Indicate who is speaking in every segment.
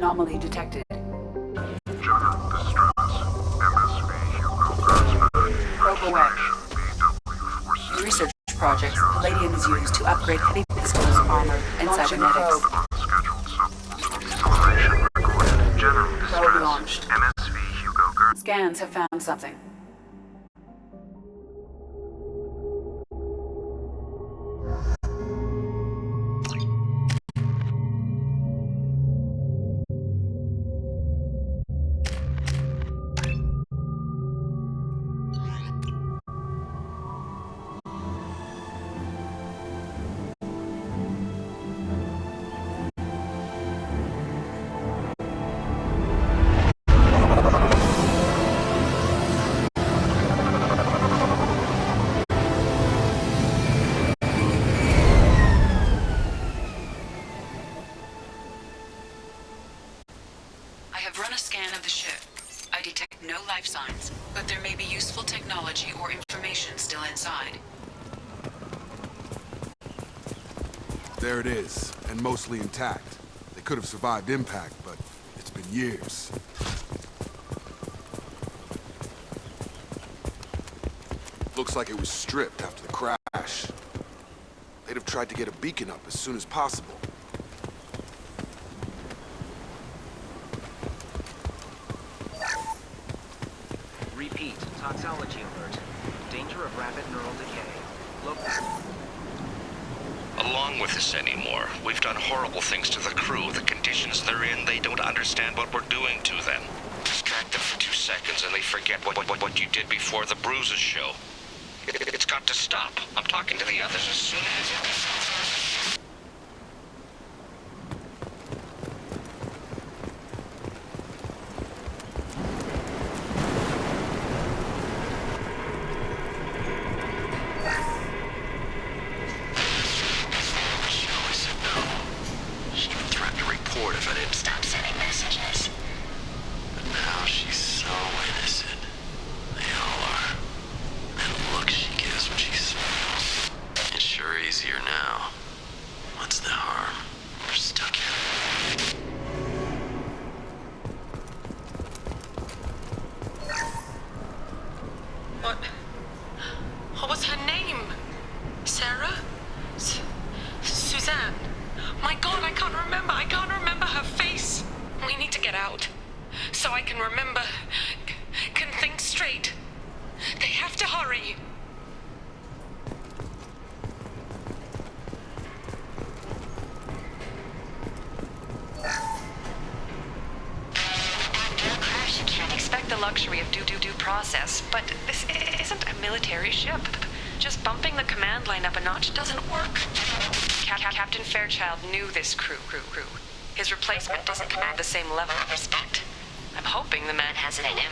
Speaker 1: Anomaly detected.
Speaker 2: General distress. MSV Hugo Gernsback.
Speaker 1: Probe away.
Speaker 2: BW forces.
Speaker 1: In research projects, palladium is used to upgrade heavy pistols, armor, and cybernetics.
Speaker 2: Unscheduled sub-acceleration recorded. General
Speaker 1: Probe
Speaker 2: distress.
Speaker 1: launched.
Speaker 2: MSV Hugo Gernsback.
Speaker 1: Scans have found something. I have run a scan of the ship. I detect no life signs, but there may be useful technology or information still inside.
Speaker 3: There it is, and mostly intact. They could have survived impact, but it's been years. Looks like it was stripped after the crash. They'd have tried to get a beacon up as soon as possible.
Speaker 4: Repeat, toxology alert. Danger of rapid neural decay.
Speaker 5: Along with this anymore. We've done horrible things to the crew. The conditions they're in, they don't understand what we're doing to them. Distract them for 2 seconds and they forget what you did before the bruises show. It's got to stop. I'm talking to the others as soon as... if I didn't stop sending messages.
Speaker 6: But now she's so innocent. They all are. And the look she gives when she smiles. It's sure easier now. What's the harm? We're stuck here.
Speaker 7: What was her name? Sarah? Suzanne? My God, I can't remember. I can't remember her face. We need to get out. So I can remember. Can think straight. They have to hurry.
Speaker 8: After a crash, you can't expect the luxury of due process. But this isn't a military ship. Just bumping the command line up a notch doesn't work. Captain Fairchild knew this crew. His replacement doesn't command the same level of respect. I'm hoping the man has it in him.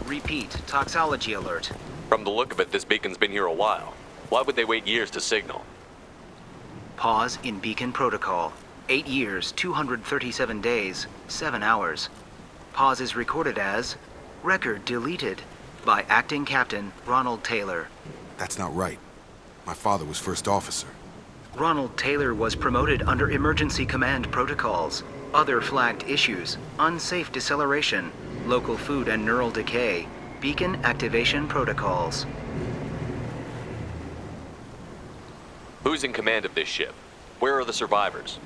Speaker 4: Repeat, toxology alert.
Speaker 9: From the look of it, this beacon's been here a while. Why would they wait years to signal?
Speaker 4: Pause in beacon protocol. 8 years, 237 days, 7 hours. Pause is recorded as record deleted by Acting Captain Ronald Taylor.
Speaker 3: That's not right. My father was first officer.
Speaker 4: Ronald Taylor was promoted under emergency command protocols. Other flagged issues: unsafe deceleration, local food and neural decay, beacon activation protocols.
Speaker 9: Who's in command of this ship? Where are the survivors?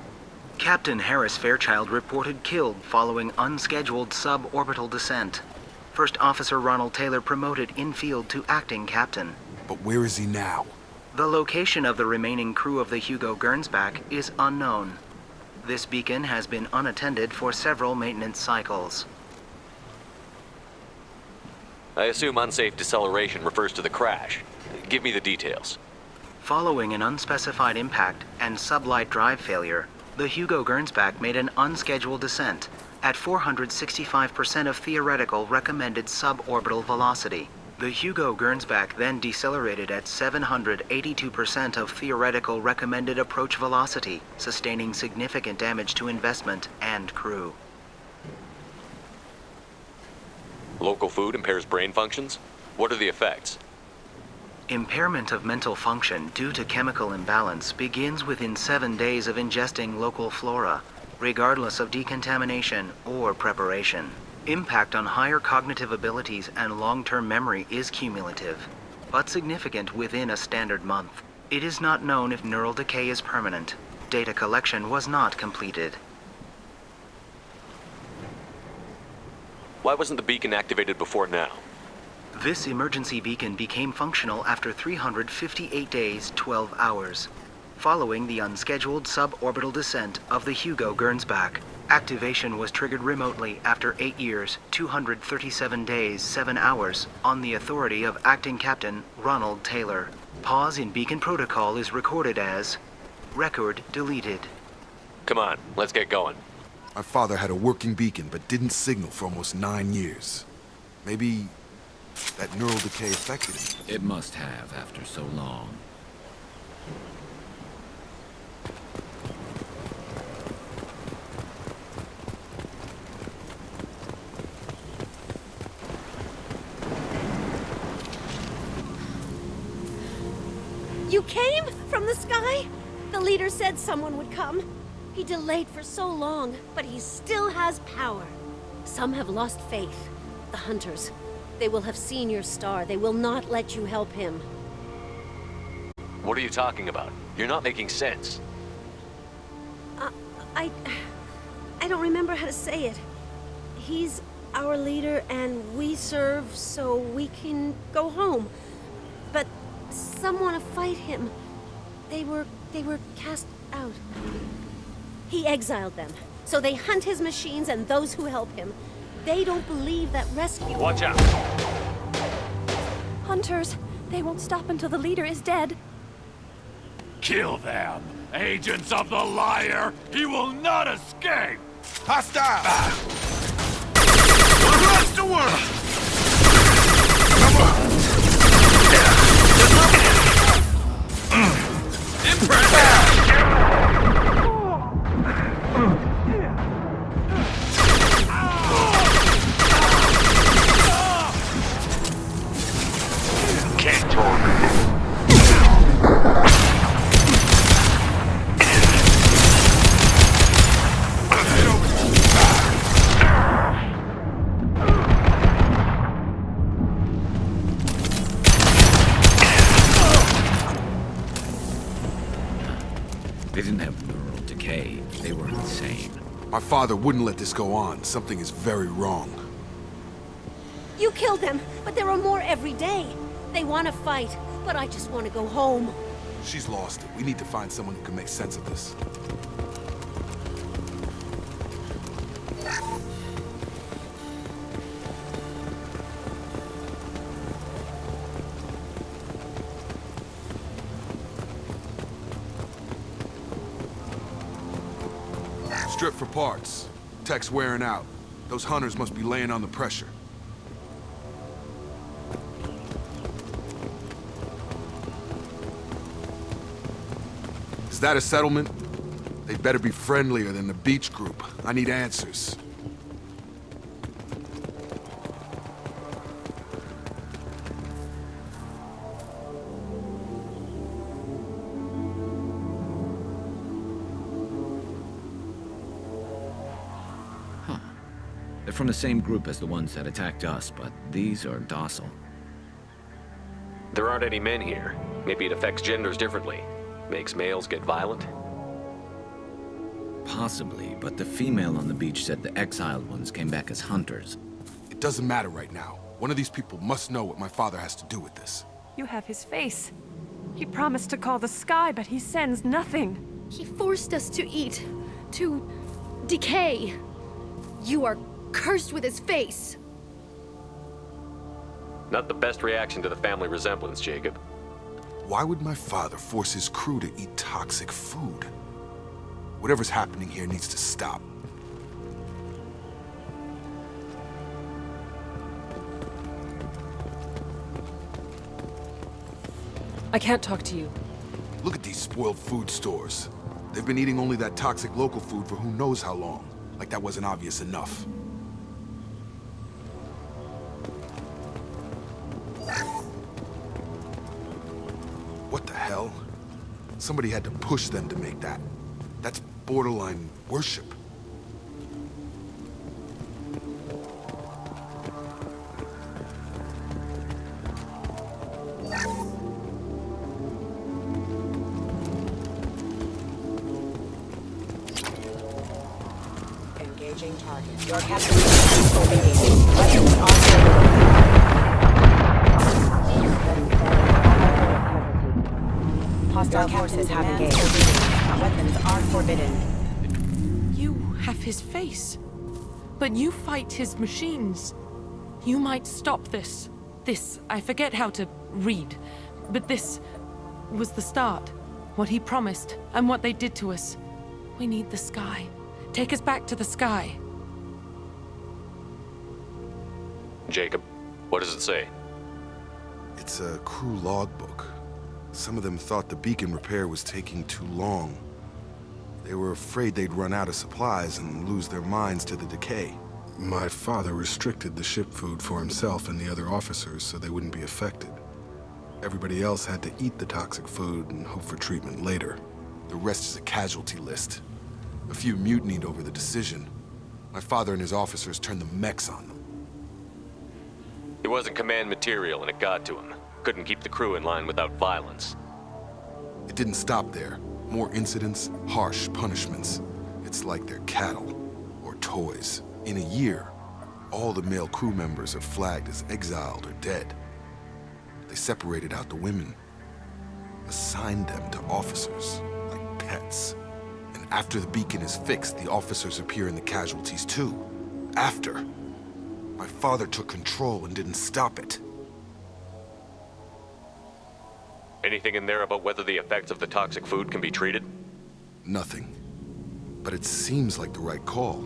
Speaker 4: Captain Harris Fairchild reported killed following unscheduled suborbital descent. First Officer Ronald Taylor promoted in-field to acting captain.
Speaker 3: But where is he now?
Speaker 4: The location of the remaining crew of the Hugo Gernsback is unknown. This beacon has been unattended for several maintenance cycles.
Speaker 9: I assume unsafe deceleration refers to the crash. Give me the details.
Speaker 4: Following an unspecified impact and sublight drive failure, the Hugo Gernsback made an unscheduled descent at 465% of theoretical recommended suborbital velocity. The Hugo Gernsback then decelerated at 782% of theoretical recommended approach velocity, sustaining significant damage to investment and crew.
Speaker 9: Local food impairs brain functions? What are the effects?
Speaker 4: Impairment of mental function due to chemical imbalance begins within 7 days of ingesting local flora, regardless of decontamination or preparation. Impact on higher cognitive abilities and long-term memory is cumulative, but significant within a standard month. It is not known if neural decay is permanent. Data collection was not completed.
Speaker 9: Why wasn't the beacon activated before now?
Speaker 4: This emergency beacon became functional after 358 days, 12 hours, following the unscheduled suborbital descent of the Hugo Gernsback. Activation was triggered remotely after 8 years, 237 days, 7 hours, on the authority of Acting Captain Ronald Taylor. Pause in beacon protocol is recorded as record deleted.
Speaker 9: Come on, let's get going.
Speaker 3: My father had a working beacon, but didn't signal for almost 9 years. Maybe that neural decay affected him.
Speaker 10: It must have after so long.
Speaker 11: You came from the sky? The leader said someone would come. He delayed for so long, but he still has power. Some have lost faith. The hunters. They will have seen your star. They will not let you help him.
Speaker 9: What are you talking about? You're not making sense.
Speaker 11: I don't remember how to say it. He's our leader and we serve so we can go home. But some want to fight him. They were cast out. He exiled them. So they hunt his machines and those who help him. They don't believe that rescue...
Speaker 9: Watch out!
Speaker 11: Hunters, they won't stop until the leader is dead.
Speaker 12: Kill them! Agents of the liar! He will not escape!
Speaker 3: Hostile!
Speaker 12: Across the world!
Speaker 2: Can't talk.
Speaker 10: They didn't have neural decay. They were insane.
Speaker 3: My father wouldn't let this go on. Something is very wrong.
Speaker 11: You killed them, but there are more every day. They want to fight, but I just want to go home.
Speaker 3: She's lost it. We need to find someone who can make sense of this. Strip for parts. Tech's wearing out. Those hunters must be laying on the pressure. Is that a settlement? They better be friendlier than the beach group. I need answers.
Speaker 10: They're from the same group as the ones that attacked us, but these are docile.
Speaker 9: There aren't any men here. Maybe it affects genders differently. Makes males get violent?
Speaker 10: Possibly, but the female on the beach said the exiled ones came back as hunters.
Speaker 3: It doesn't matter right now. One of these people must know what my father has to do with this.
Speaker 13: You have his face. He promised to call the sky, but he sends nothing.
Speaker 11: He forced us to eat, to decay. You are cursed with his face.
Speaker 9: Not the best reaction to the family resemblance, Jacob.
Speaker 3: Why would my father force his crew to eat toxic food? Whatever's happening here needs to stop.
Speaker 13: I can't talk to you.
Speaker 3: Look at these spoiled food stores. They've been eating only that toxic local food for who knows how long. Like that wasn't obvious enough. What the hell? Somebody had to push them to make that. That's borderline worship.
Speaker 14: Engaging target. Your captain is obeying. Weapons are hostile forces have engaged. Weapons are forbidden.
Speaker 7: You have his face. But you fight his machines. You might stop this. This, I forget how to read. But this was the start. What he promised, and what they did to us. We need the sky. Take us back to the sky.
Speaker 9: Jacob, what does it say?
Speaker 3: It's a crew logbook. Some of them thought the beacon repair was taking too long. They were afraid they'd run out of supplies and lose their minds to the decay. My father restricted the ship food for himself and the other officers so they wouldn't be affected. Everybody else had to eat the toxic food and hope for treatment later. The rest is a casualty list. A few mutinied over the decision. My father and his officers turned the mechs on them.
Speaker 9: It wasn't command material and it got to him. Couldn't keep the crew in line without violence.
Speaker 3: It didn't stop there. More incidents, harsh punishments. It's like they're cattle or toys. In a year, all the male crew members are flagged as exiled or dead. They separated out the women, assigned them to officers, like pets. And after the beacon is fixed, the officers appear in the casualties too. After. My father took control and didn't stop it.
Speaker 9: Anything in there about whether the effects of the toxic food can be treated?
Speaker 3: Nothing. But it seems like the right call.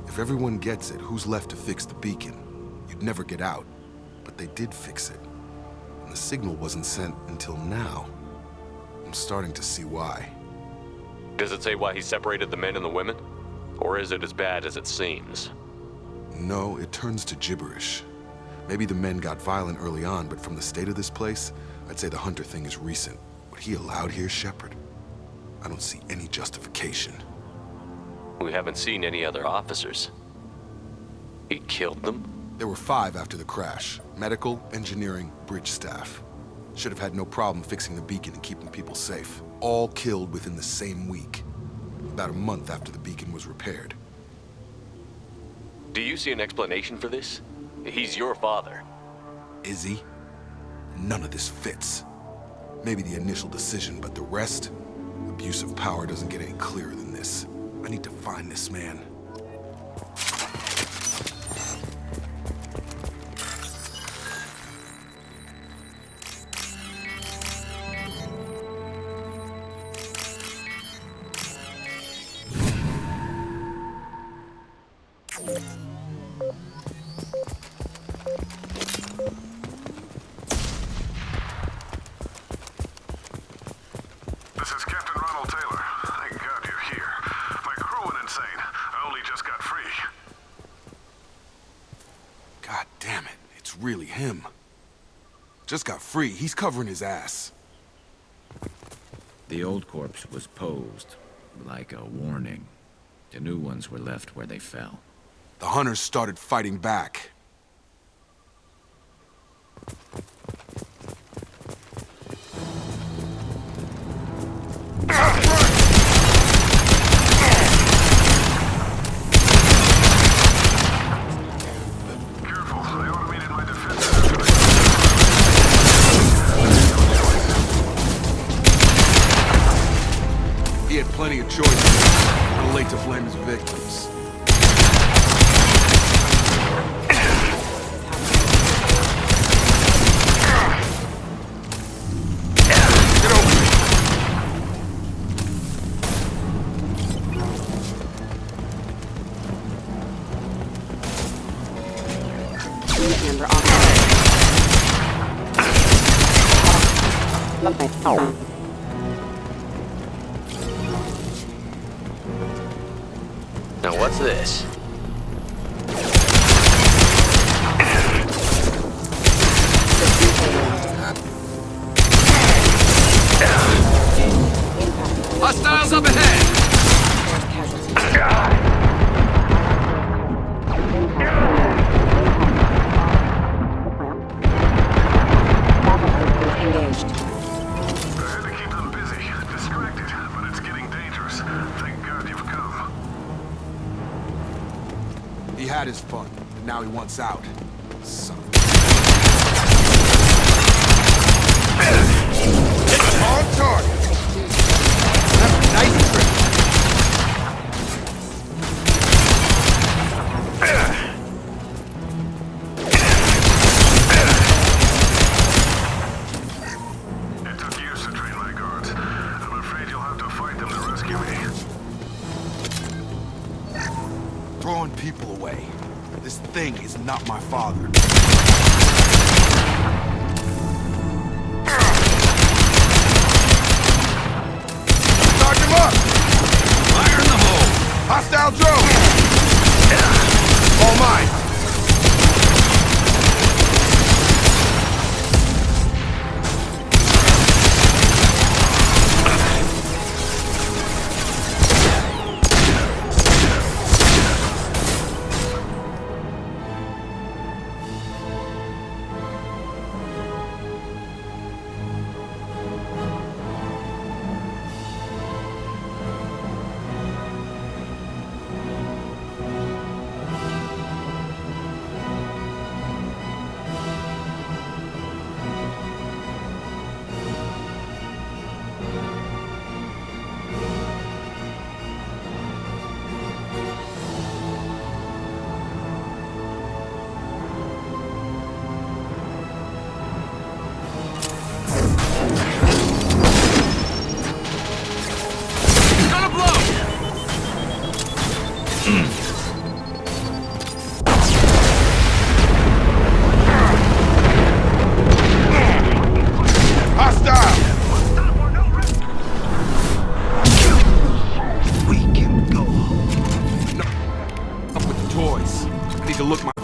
Speaker 3: If everyone gets it, who's left to fix the beacon? You'd never get out. But they did fix it. And the signal wasn't sent until now. I'm starting to see why.
Speaker 9: Does it say why he separated the men and the women? Or is it as bad as it seems?
Speaker 3: No, it turns to gibberish. Maybe the men got violent early on, but from the state of this place, I'd say the Hunter thing is recent. What he allowed here, Shepard, I don't see any justification.
Speaker 9: We haven't seen any other officers. He killed them?
Speaker 3: There were 5 after the crash. Medical, engineering, bridge staff. Should have had no problem fixing the beacon and keeping people safe. All killed within the same week. About a month after the beacon was repaired.
Speaker 9: Do you see an explanation for this? He's your father.
Speaker 3: Is he? None of this fits. Maybe the initial decision, but the rest? Abuse of power doesn't get any clearer than this. I need to find this man.
Speaker 2: This is Captain Ronald Taylor. Thank God you're here. My crew went insane. I only just got free.
Speaker 3: God damn it, it's really him. Just got free, he's covering his ass.
Speaker 10: The old corpse was posed, like a warning. The new ones were left where they fell.
Speaker 3: The hunters started fighting back.
Speaker 2: Careful, I automated my defenses after the...
Speaker 3: He had plenty of choices. Too late to blame his victims.
Speaker 14: Unit member authorized.
Speaker 9: Now what's this?
Speaker 12: Hostiles up ahead!
Speaker 14: Engaged.
Speaker 2: I had to keep them busy, distracted, but it's getting dangerous. Thank God you've come.
Speaker 3: He had his fun, and now he wants out. Son of a... On target! That's a nice trick.
Speaker 2: It took years to train my guards. I'm afraid you'll have to fight them to rescue me.
Speaker 3: Throwing people away. This thing is not my father. Charge him up!
Speaker 12: Fire in the hole!
Speaker 3: Hostile drone! All mine!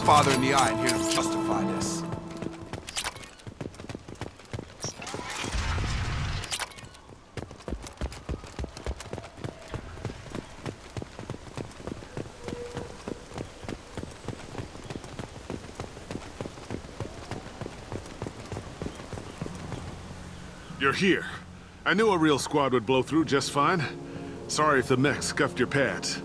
Speaker 3: Father in the eye and hear him justify this.
Speaker 2: You're here. I knew a real squad would blow through just fine. Sorry if the mech scuffed your pads.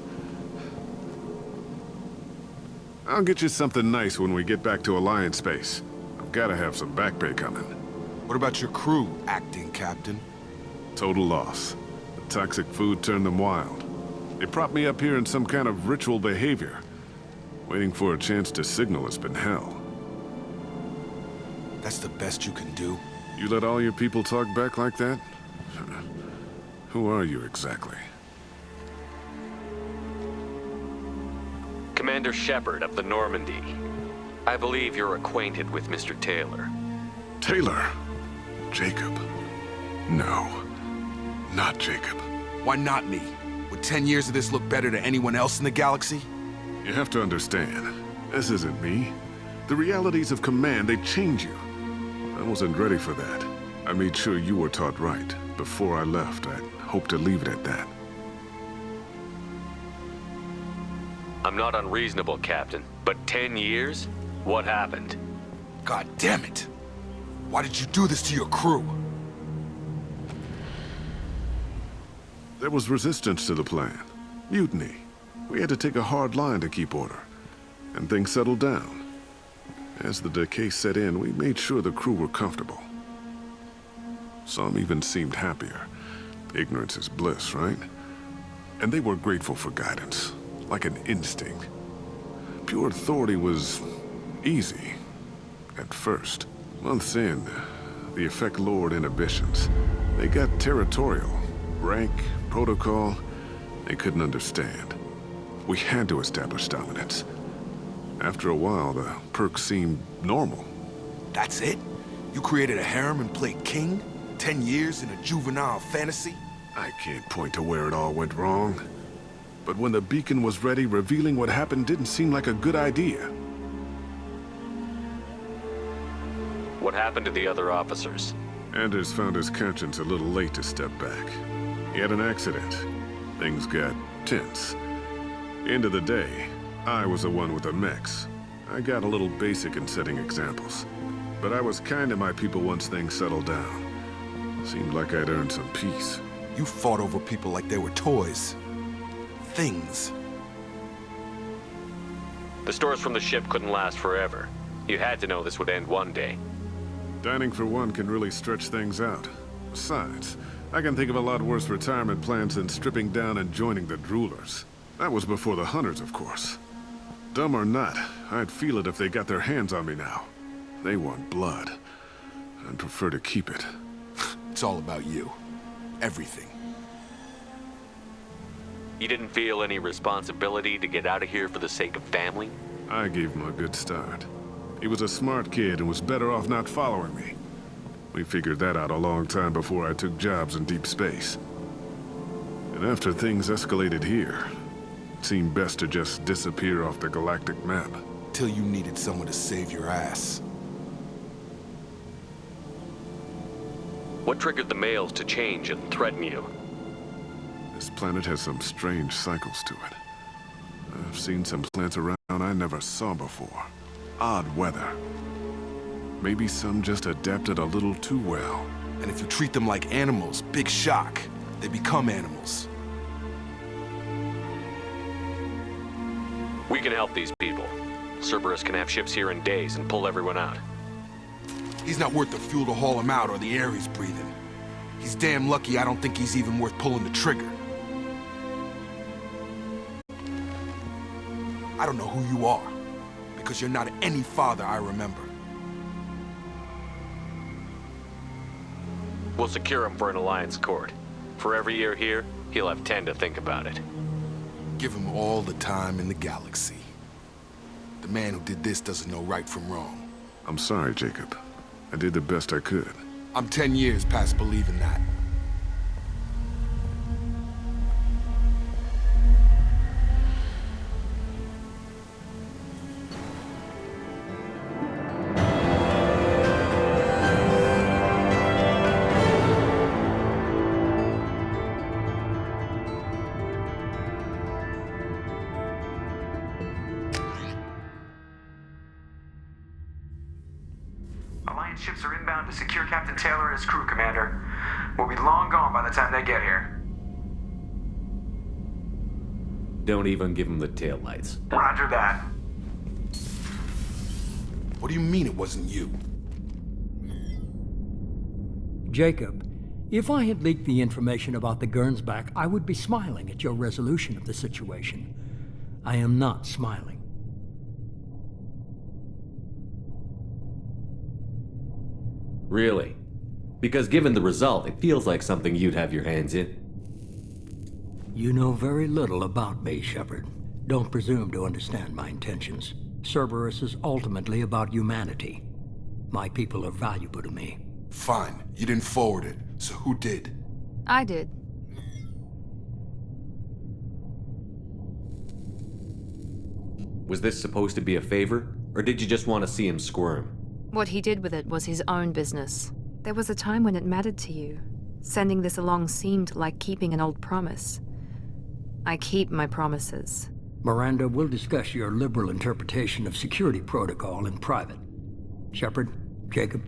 Speaker 2: I'll get you something nice when we get back to Alliance space. I've gotta have some back pay coming.
Speaker 3: What about your crew, acting captain?
Speaker 2: Total loss. The toxic food turned them wild. They propped me up here in some kind of ritual behavior. Waiting for a chance to signal has been hell.
Speaker 3: That's the best you can do?
Speaker 2: You let all your people talk back like that? Who are you exactly?
Speaker 9: Commander Shepard of the Normandy. I believe you're acquainted with Mr. Taylor.
Speaker 2: Taylor? Jacob? No. Not Jacob.
Speaker 3: Why not me? Would 10 years of this look better to anyone else in the galaxy?
Speaker 2: You have to understand, this isn't me. The realities of command, they change you. I wasn't ready for that. I made sure you were taught right. Before I left, I hoped to leave it at that.
Speaker 9: I'm not unreasonable, Captain, but 10 years? What happened?
Speaker 3: God damn it! Why did you do this to your crew?
Speaker 2: There was resistance to the plan. Mutiny. We had to take a hard line to keep order. And things settled down. As the decay set in, we made sure the crew were comfortable. Some even seemed happier. Ignorance is bliss, right? And they were grateful for guidance. Like an instinct. Pure authority was easy. At first. Months in, the effect lowered inhibitions. They got territorial. Rank, protocol, they couldn't understand. We had to establish dominance. After a while, the perks seemed normal.
Speaker 3: That's it? You created a harem and played king? 10 years in a juvenile fantasy?
Speaker 2: I can't point to where it all went wrong. But when the beacon was ready, revealing what happened didn't seem like a good idea.
Speaker 9: What happened to the other officers?
Speaker 2: Anders found his conscience a little late to step back. He had an accident. Things got tense. End of the day, I was the one with the mechs. I got a little basic in setting examples. But I was kind to my people once things settled down. Seemed like I'd earned some peace.
Speaker 3: You fought over people like they were toys. Things.
Speaker 9: The stores from the ship couldn't last forever. You had to know this would end one day.
Speaker 2: Dining for one can really stretch things out. Besides, I can think of a lot worse retirement plans than stripping down and joining the droolers. That was before the hunters, of course. Dumb or not, I'd feel it if they got their hands on me now. They want blood. I'd prefer to keep it.
Speaker 3: It's all about you. Everything.
Speaker 9: You didn't feel any responsibility to get out of here for the sake of family?
Speaker 2: I gave him a good start. He was a smart kid and was better off not following me. We figured that out a long time before I took jobs in deep space. And after things escalated here, it seemed best to just disappear off the galactic map.
Speaker 3: Till you needed someone to save your ass.
Speaker 9: What triggered the males to change and threaten you?
Speaker 2: This planet has some strange cycles to it. I've seen some plants around I never saw before. Odd weather. Maybe some just adapted a little too well.
Speaker 3: And if you treat them like animals, big shock. They become animals.
Speaker 9: We can help these people. Cerberus can have ships here in days and pull everyone out.
Speaker 3: He's not worth the fuel to haul him out or the air he's breathing. He's damn lucky I don't think he's even worth pulling the trigger. I don't know who you are, because you're not any father I remember.
Speaker 9: We'll secure him for an Alliance court. For every year here, he'll have 10 to think about it.
Speaker 3: Give him all the time in the galaxy. The man who did this doesn't know right from wrong.
Speaker 2: I'm sorry, Jacob. I did the best I could.
Speaker 3: I'm 10 years past believing that.
Speaker 4: Alliance ships are inbound to secure Captain Taylor and his crew, Commander. We'll be long gone by the time they get here.
Speaker 10: Don't even give him the taillights.
Speaker 4: Roger that.
Speaker 3: What do you mean it wasn't you?
Speaker 15: Jacob, if I had leaked the information about the Gernsback, I would be smiling at your resolution of the situation. I am not smiling.
Speaker 10: Really? Because given the result, it feels like something you'd have your hands in.
Speaker 15: You know very little about me, Shepard. Don't presume to understand my intentions. Cerberus is ultimately about humanity. My people are valuable to me.
Speaker 3: Fine. You didn't forward it, so who did?
Speaker 16: I did.
Speaker 10: Was this supposed to be a favor? Or did you just want to see him squirm?
Speaker 16: What he did with it was his own business. There was a time when it mattered to you. Sending this along seemed like keeping an old promise. I keep my promises.
Speaker 15: Miranda, we'll discuss your liberal interpretation of security protocol in private. Shepard, Jacob.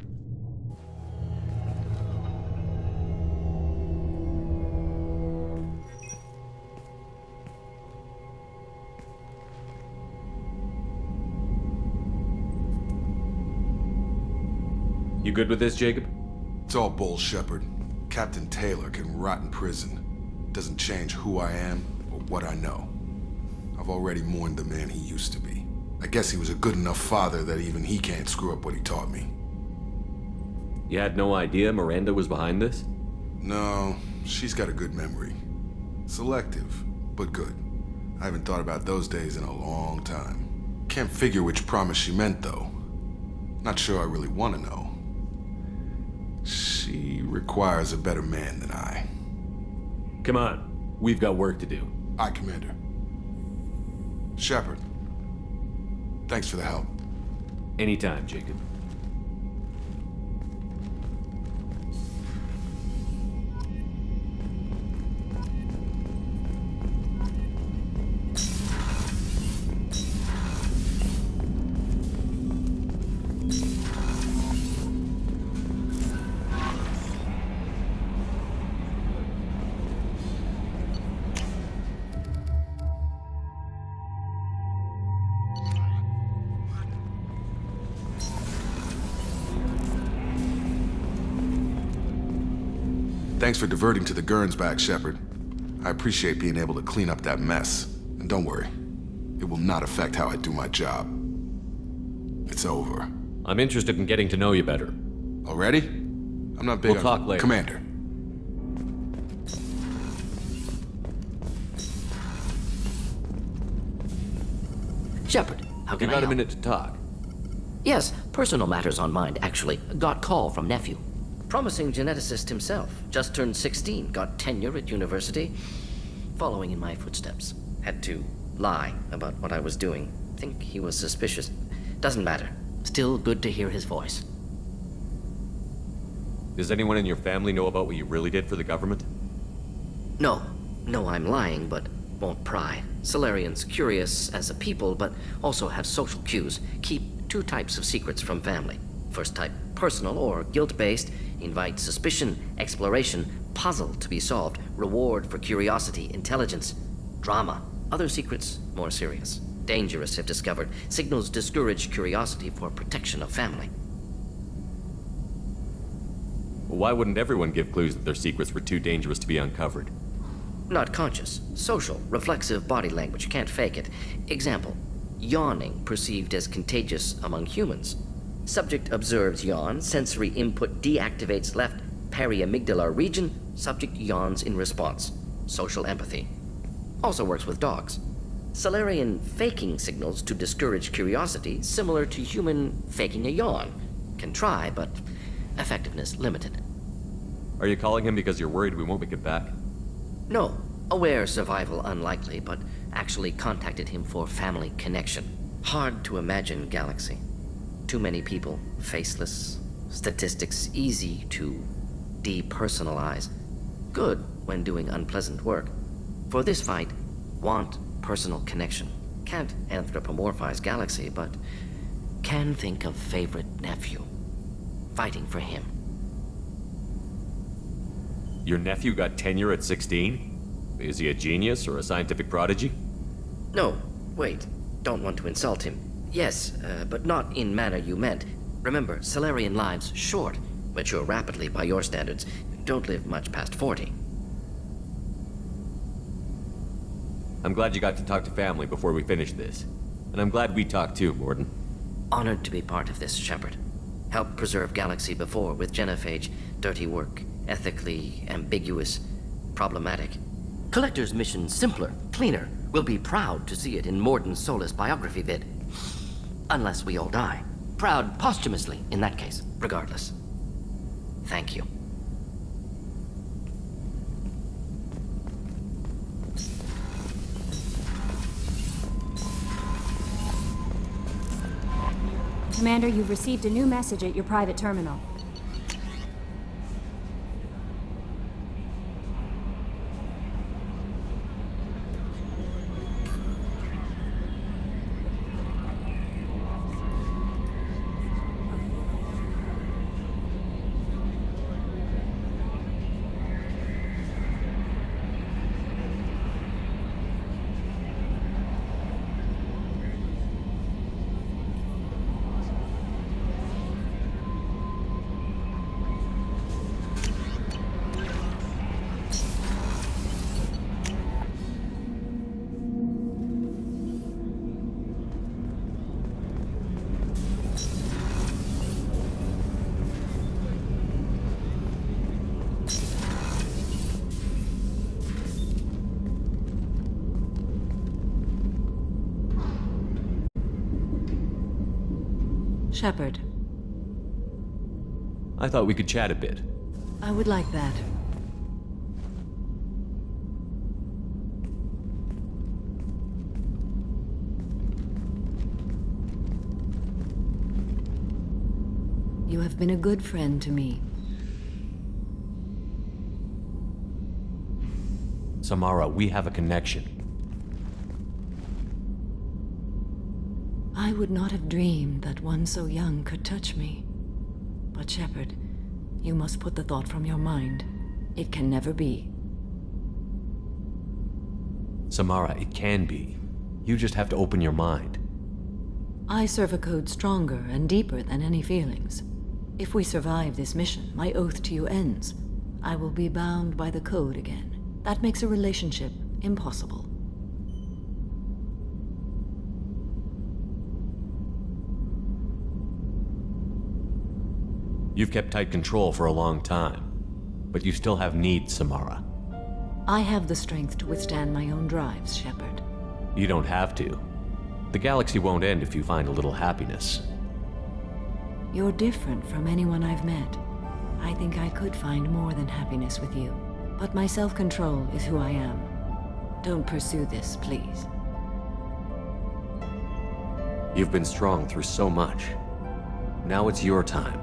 Speaker 10: You good with this, Jacob?
Speaker 3: It's all bull, Shepard. Captain Taylor can rot in prison. Doesn't change who I am or what I know. I've already mourned the man he used to be. I guess he was a good enough father that even he can't screw up what he taught me.
Speaker 10: You had no idea Miranda was behind this?
Speaker 3: No, she's got a good memory. Selective, but good. I haven't thought about those days in a long time. Can't figure which promise she meant, though. Not sure I really want to know. She requires a better man than I.
Speaker 9: Come on. We've got work to do.
Speaker 3: Aye, Commander. Shepard. Thanks for the help.
Speaker 9: Anytime, Jacob.
Speaker 3: Thanks for diverting to the Gurns back, Shepard. I appreciate being able to clean up that mess. And don't worry, it will not affect how I do my job. It's over.
Speaker 9: I'm interested in getting to know you better.
Speaker 3: Already? I'm not big
Speaker 9: We'll talk later.
Speaker 3: Commander.
Speaker 17: Shepard, how can I help?
Speaker 9: You got a minute to talk?
Speaker 17: Yes, personal matters on mind, actually. Got call from nephew. Promising geneticist himself. Just turned 16, got tenure at university. Following in my footsteps. Had to lie about what I was doing. Think he was suspicious. Doesn't matter. Still good to hear his voice.
Speaker 9: Does anyone in your family know about what you really did for the government?
Speaker 17: No. No, I'm lying, but won't pry. Solarians curious as a people, but also have social cues. Keep two types of secrets from family. First type, personal or guilt-based. Invite suspicion, exploration, puzzle to be solved, reward for curiosity, intelligence, drama. Other secrets, more serious. Dangerous if discovered. Signals discourage curiosity for protection of family.
Speaker 9: Why wouldn't everyone give clues that their secrets were too dangerous to be uncovered?
Speaker 17: Not conscious. Social, reflexive body language. Can't fake it. Example. Yawning perceived as contagious among humans. Subject observes yawn. Sensory input deactivates left periamygdalar region. Subject yawns in response. Social empathy. Also works with dogs. Solarian faking signals to discourage curiosity, similar to human faking a yawn. Can try, but effectiveness limited.
Speaker 9: Are you calling him because you're worried we won't make it back?
Speaker 17: No. Aware survival unlikely, but actually contacted him for family connection. Hard to imagine galaxy. Too many people, faceless, statistics easy to depersonalize. Good when doing unpleasant work. For this fight, want personal connection. Can't anthropomorphize galaxy, but can think of favorite nephew. Fighting for him.
Speaker 9: Your nephew got tenure at 16? Is he a genius or a scientific prodigy?
Speaker 17: No, wait. Don't want to insult him. Yes, but not in manner you meant. Remember, Solarian lives short. Mature rapidly by your standards. Don't live much past 40.
Speaker 9: I'm glad you got to talk to family before we finish this. And I'm glad we talked too, Morden.
Speaker 17: Honored to be part of this, Shepard. Helped preserve Galaxy before with genophage. Dirty work. Ethically ambiguous. Problematic. Collector's mission simpler, cleaner. We'll be proud to see it in Morden Solis biography vid. Unless we all die. Proud posthumously, in that case, regardless. Thank you.
Speaker 18: Commander, you've received a new message at your private terminal.
Speaker 16: Shepard,
Speaker 9: I thought we could chat a bit.
Speaker 16: I would like that. You have been a good friend to me.
Speaker 9: Samara, we have a connection.
Speaker 16: I would not have dreamed that one so young could touch me. But Shepard, you must put the thought from your mind. It can never be.
Speaker 9: Samara, it can be. You just have to open your mind.
Speaker 16: I serve a code stronger and deeper than any feelings. If we survive this mission, my oath to you ends. I will be bound by the code again. That makes a relationship impossible.
Speaker 9: You've kept tight control for a long time, but you still have needs, Samara.
Speaker 16: I have the strength to withstand my own drives, Shepard.
Speaker 9: You don't have to. The galaxy won't end if you find a little happiness.
Speaker 16: You're different from anyone I've met. I think I could find more than happiness with you. But my self-control is who I am. Don't pursue this, please.
Speaker 9: You've been strong through so much. Now it's your time.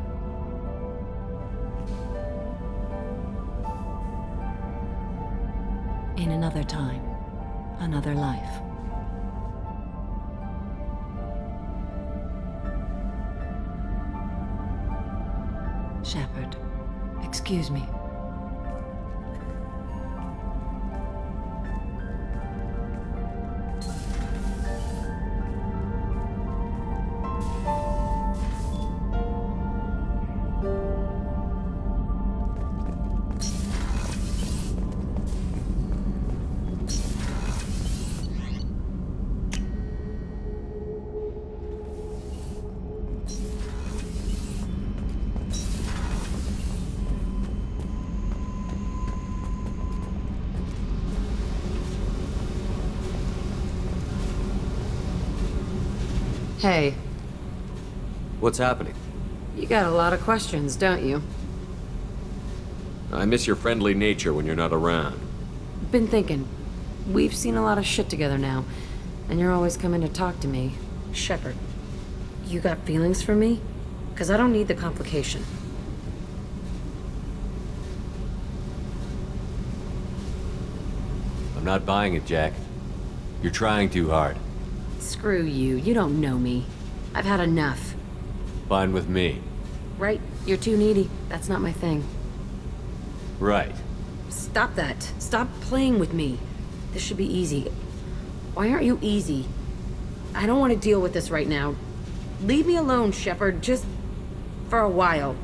Speaker 16: In another time, another life. Shepard, excuse me.
Speaker 19: Hey.
Speaker 9: What's happening?
Speaker 19: You got a lot of questions, don't you?
Speaker 9: I miss your friendly nature when you're not around.
Speaker 19: Been thinking. We've seen a lot of shit together now, and you're always coming to talk to me. Shepard, you got feelings for me? 'Cause I don't need the complication.
Speaker 9: I'm not buying it, Jack. You're trying too hard.
Speaker 19: Screw you. You don't know me. I've had enough.
Speaker 9: Fine with me.
Speaker 19: Right? You're too needy. That's not my thing.
Speaker 9: Right.
Speaker 19: Stop that. Stop playing with me. This should be easy. Why aren't you easy? I don't want to deal with this right now. Leave me alone, Shepard. Just for a while.